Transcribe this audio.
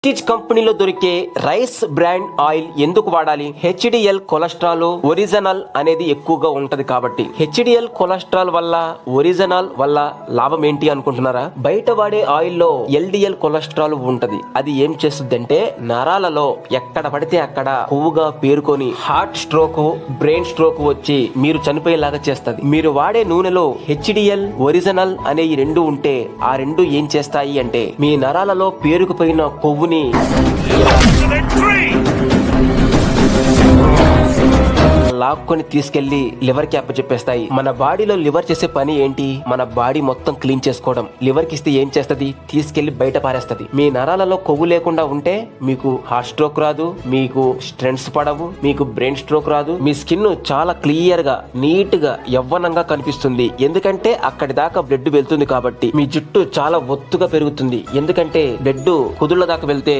Prestige కంపెనీలో దొరికే rice brand oil ఎందుకు వాడాలి? హెచ్డిఎల్ కొలెస్ట్రాల్ ఒరిజినల్ అనేది ఎక్కువగా ఉంటది కాబట్టి. హెచ్డిఎల్ కొలెస్ట్రాల్ వల్ల ఒరిజినల్ వల్ల లాభం ఏంటి అనుకుంటున్నారా? బయట వాడే ఆయిల్లో ఎల్డిఎల్ కొలెస్ట్రాల్ ఉంటది. అది ఏం చేస్తుందంటే నరాలలో ఎక్కడ పడితే అక్కడ కొవ్వుగా పేరుకొని హార్ట్ స్ట్రోక్, బ్రెయిన్ స్ట్రోక్ వచ్చి మీరు చనిపోయేలాగా చేస్తది. మీరు వాడే నూనెలో హెచ్డిఎల్ ఒరిజినల్ అనే ఈ రెండు ఉంటే ఆ రెండు ఏం చేస్తాయి అంటే మీ నరాలలో పేరుకుపోయిన కొవ్వు లాక్కొని తీసుకెళ్లి లివర్ కి అప్పచెప్పేస్తాయి. మన బాడీలో లివర్ చేసే పని ఏంటి? మన బాడీ మొత్తం క్లీన్ చేసుకోవడం. లివర్ కి ఇస్తే ఏం చేస్తది? తీసుకెళ్లి బయట పారేస్తది. మీ నరాలలో కొవ్వు లేకుండా ఉంటే మీకు హార్ట్ స్ట్రోక్ రాదు, మీకు స్ట్రెంట్స్ పడవు, మీకు బ్రెయిన్ స్ట్రోక్ రాదు. మీ స్కిన్ చాలా క్లియర్ గా, నీట్ గా, యవ్వనంగా కనిపిస్తుంది. ఎందుకంటే అక్కడి దాకా బ్లడ్ వెళ్తుంది కాబట్టి. మీ జుట్టు చాలా ఒత్తుగా పెరుగుతుంది. ఎందుకంటే బ్లడ్ కుదుళ్ళ దాకా వెళ్తే